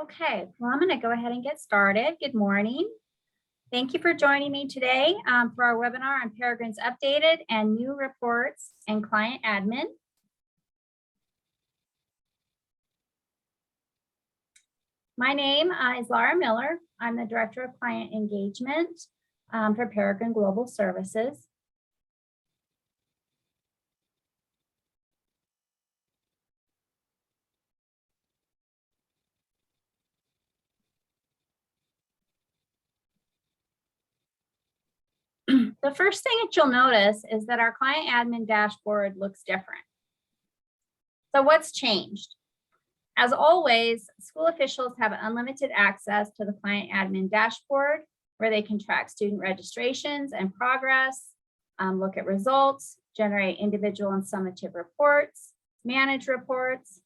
Okay, well, I'm going to go ahead and get started. Good morning. Thank you for joining me today for our webinar on Peregrine's updated and new reports and client admin. My name is Laura Miller. I'm the Director of Client Engagement for Peregrine Global Services. The first thing that you'll notice is that our client admin dashboard looks different. So what's changed? As always, school officials have unlimited access to the client admin dashboard where they can track student registrations and progress, look at results, generate individual and summative reports, manage reports.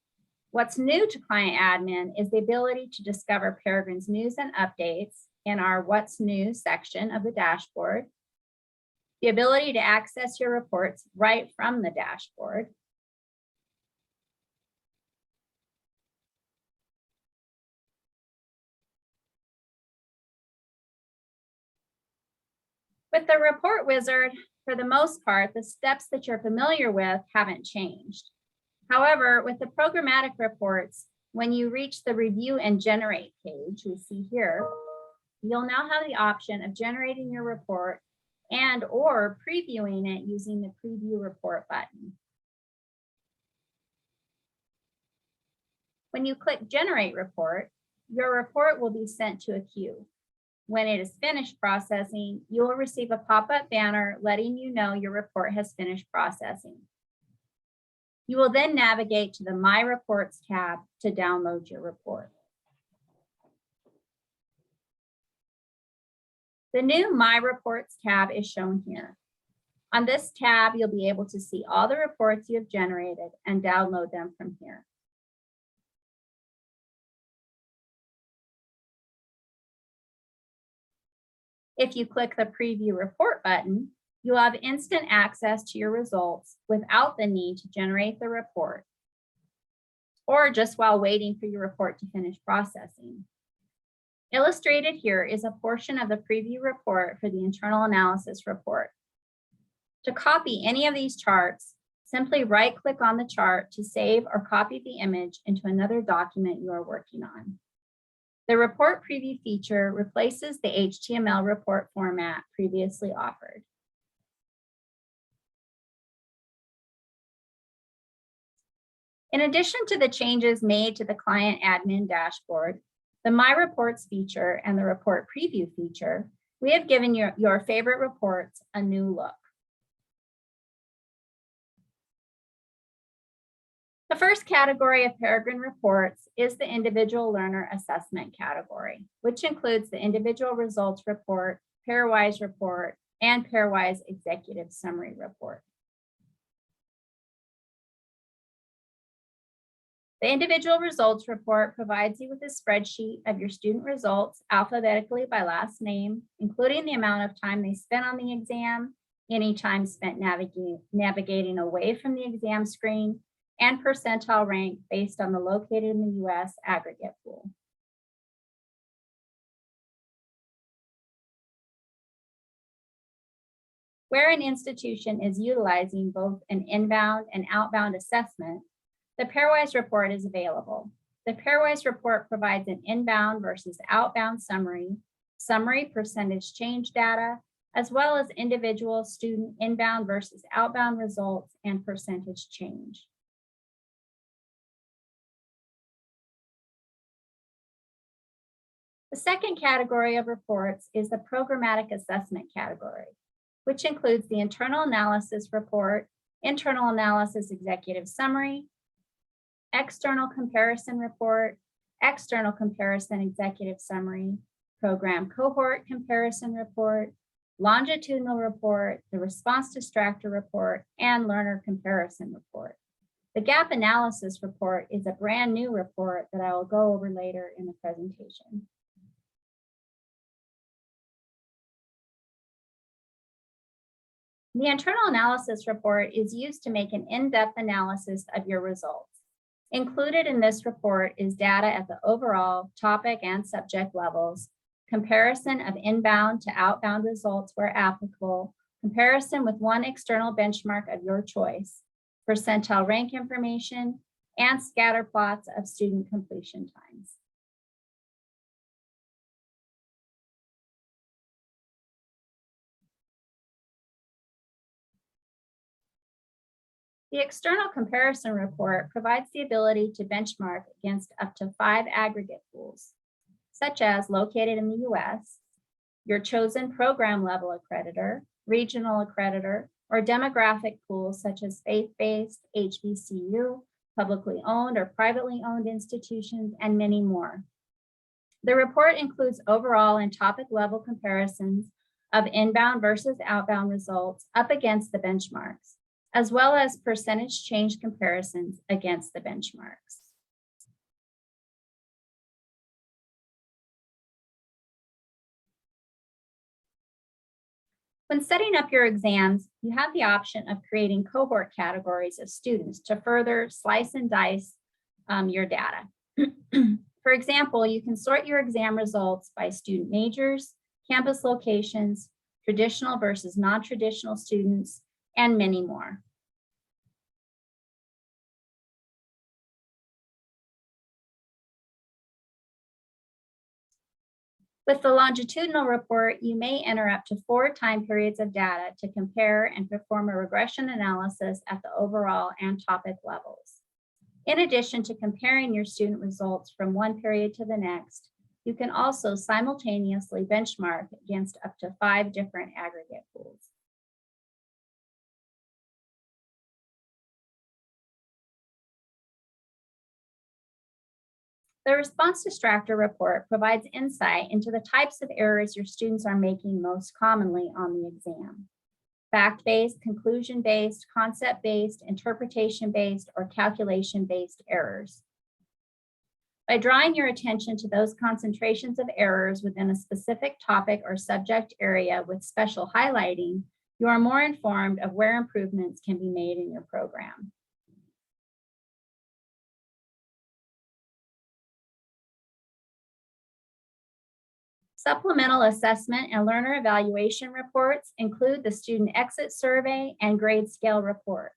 What's new to client admin is the ability to discover Peregrine's news and updates in our What's New section of the dashboard, the ability to access your reports right from the dashboard, with the report wizard, for the most part, the steps that you're familiar with haven't changed. However, with the programmatic reports, when you reach the review and generate page we see here, you'll now have the option of generating your report and or previewing it using the preview report button. When you click generate report, your report will be sent to a queue. When it is finished processing, you will receive a pop-up banner letting you know your report has finished processing. You will then navigate to the My Reports tab to download your report. The new My Reports tab is shown here. On this tab, you'll be able to see all the reports you have generated and download them from here. If you click the Preview Report button, you'll have instant access to your results without the need to generate the report, or just while waiting for your report to finish processing. Illustrated here is a portion of the preview report for the internal analysis report. To copy any of these charts, simply right-click on the chart to save or copy the image into another document you are working on. The report preview feature replaces the HTML report format previously offered. In addition to the changes made to the client admin dashboard, the My Reports feature and the report preview feature, we have given your favorite reports a new look. The first category of Peregrine reports is the individual learner assessment category, which includes the individual results report, Pairwise report, and Pairwise executive summary report. The individual results report provides you with a spreadsheet of your student results alphabetically by last name, including the amount of time they spent on the exam, any time spent navigating away from the exam screen, and percentile rank based on the located in the US aggregate pool. Where an institution is utilizing both an inbound and outbound assessment, the Pairwise report is available. The Pairwise report provides an inbound versus outbound summary percentage change data, as well as individual student inbound versus outbound results and percentage change. The second category of reports is the programmatic assessment category, which includes the internal analysis report, internal analysis executive summary, external comparison report, external comparison executive summary, program cohort comparison report, longitudinal report, the response distractor report, and learner comparison report. The gap analysis report is a brand new report that I will go over later in the presentation. The internal analysis report is used to make an in-depth analysis of your results. Included in this report is data at the overall topic and subject levels, comparison of inbound to outbound results where applicable, comparison with one external benchmark of your choice, percentile rank information, and scatter plots of student completion times. The external comparison report provides the ability to benchmark against up to 5 aggregate pools, such as located in the US, your chosen program level accreditor, regional accreditor, or demographic pools such as faith-based, HBCU, publicly owned or privately owned institutions, and many more. The report includes overall and topic level comparisons of inbound versus outbound results up against the benchmarks, as well as percentage change comparisons against the benchmarks. When setting up your exams, you have the option of creating cohort categories of students to further slice and dice your data. For example, you can sort your exam results by student majors, campus locations, traditional versus non-traditional students, and many more. With the longitudinal report, you may enter up to 4 time periods of data to compare and perform a regression analysis at the overall and topic levels. In addition to comparing your student results from one period to the next, you can also simultaneously benchmark against up to 5 different aggregate pools. The Response Distractor report provides insight into the types of errors your students are making most commonly on the exam: fact-based, conclusion-based, concept-based, interpretation-based, or calculation-based errors. By drawing your attention to those concentrations of errors within a specific topic or subject area with special highlighting, you are more informed of where improvements can be made in your program. Supplemental assessment and learner evaluation reports include the student exit survey and grade scale report.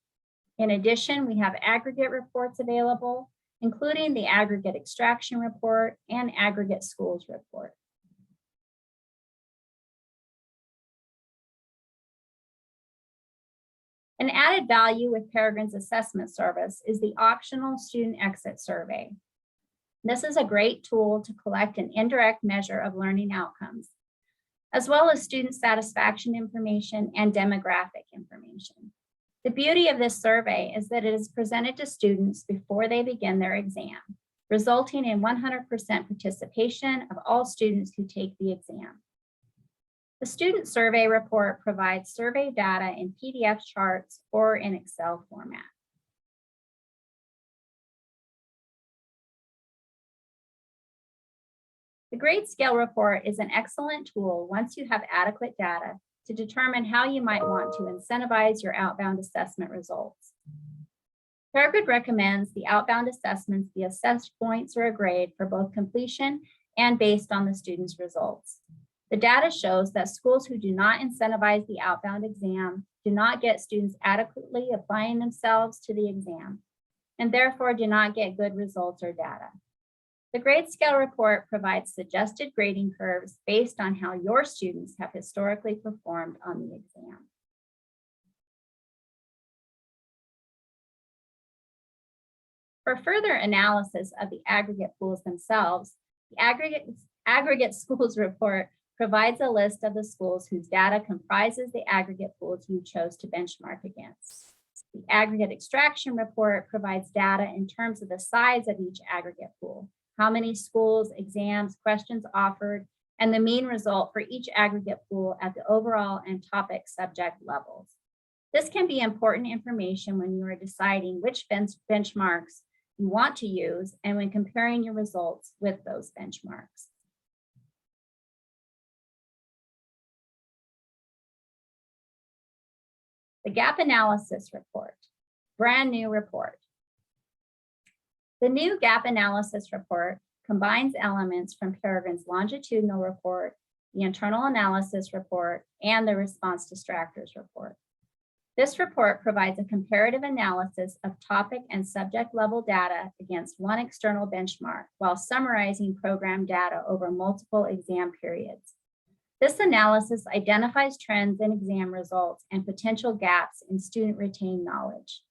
In addition, we have aggregate reports available, including the aggregate extraction report and aggregate schools report. An added value with Peregrine's assessment service is the optional student exit survey. This is a great tool to collect an indirect measure of learning outcomes, as well as student satisfaction information and demographic information. The beauty of this survey is that it is presented to students before they begin their exam, resulting in 100% participation of all students who take the exam. The student survey report provides survey data in PDF charts or in Excel format. The grade scale report is an excellent tool once you have adequate data to determine how you might want to incentivize your outbound assessment results. Peregrine recommends the outbound assessments be assessed points or a grade for both completion and based on the student's results. The data shows that schools who do not incentivize the outbound exam do not get students adequately applying themselves to the exam, and therefore do not get good results or data. The grade scale report provides suggested grading curves based on how your students have historically performed on the exam. For further analysis of the aggregate pools themselves, the aggregate schools report provides a list of the schools whose data comprises the aggregate pools you chose to benchmark against. The aggregate extraction report provides data in terms of the size of each aggregate pool, how many schools, exams, questions offered, and the mean result for each aggregate pool at the overall and topic subject levels. This can be important information when you are deciding which benchmarks you want to use and when comparing your results with those benchmarks. The gap analysis report, brand new report. The new gap analysis report combines elements from Peregrine's longitudinal report, the internal analysis report, and the response distractors report. This report provides a comparative analysis of topic and subject level data against one external benchmark while summarizing program data over multiple exam periods. This analysis identifies trends in exam results and potential gaps in student retained knowledge.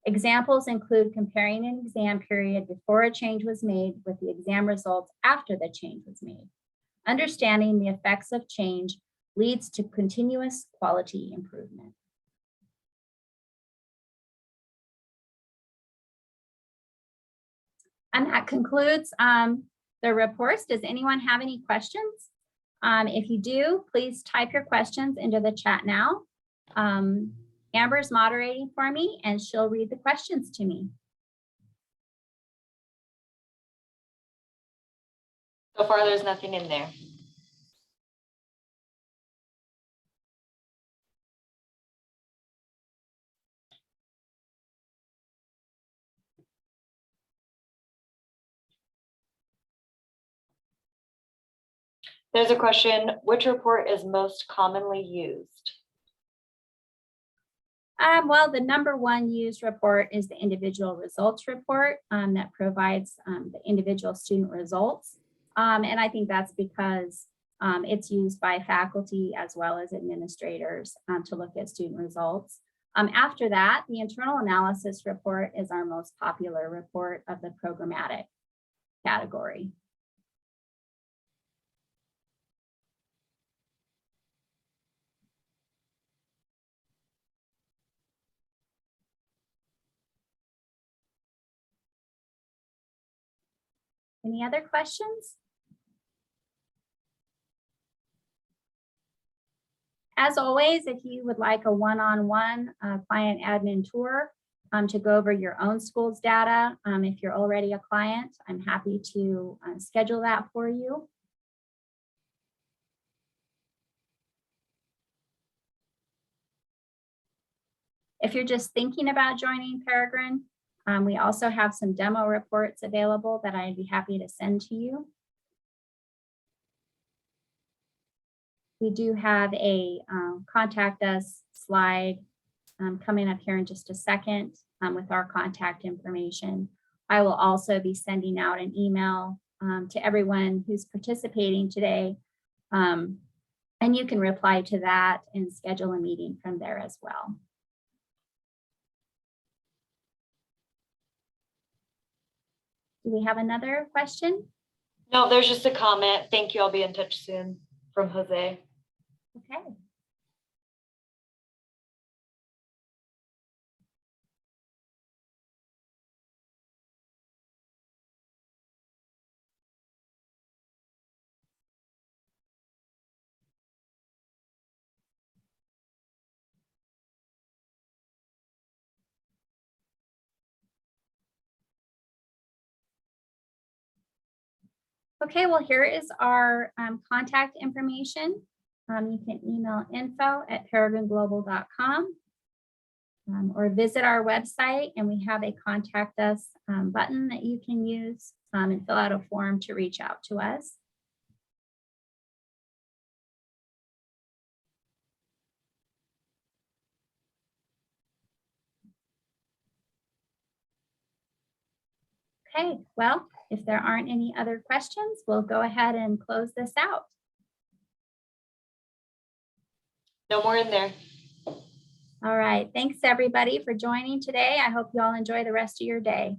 Examples include comparing an exam period before a change was made with the exam results after the change was made. Understanding the effects of change leads to continuous quality improvement. And that concludes the reports. Does anyone have any questions? If you do, please type your questions into the chat now. Amber's moderating for me and she'll read the questions to me. So far, there's nothing in there. There's a question, which report is most commonly used? Well, the #1 used report is the individual results report that provides the individual student results. And I think that's because it's used by faculty as well as administrators to look at student results. After that, the internal analysis report is our most popular report of the programmatic category. Any other questions? As always, if you would like a one-on-one client admin tour to go over your own school's data, if you're already a client, I'm happy to schedule that for you. If you're just thinking about joining Peregrine, we also have some demo reports available that I'd be happy to send to you. We do have a contact us slide coming up here in just a second with our contact information. I will also be sending out an email to everyone who's participating today. And you can reply to that and schedule a meeting from there as well. Do we have another question? No, there's just a comment. Thank you. I'll be in touch soon from Jose. Okay. Okay, well, here is our contact information. You can email info@peregrineglobal.com or visit our website, and we have a contact us button that you can use and fill out a form to reach out to us. Okay, well, if there aren't any other questions, we'll go ahead and close this out. No more in there. All right, thanks everybody for joining today. I hope you all enjoy the rest of your day.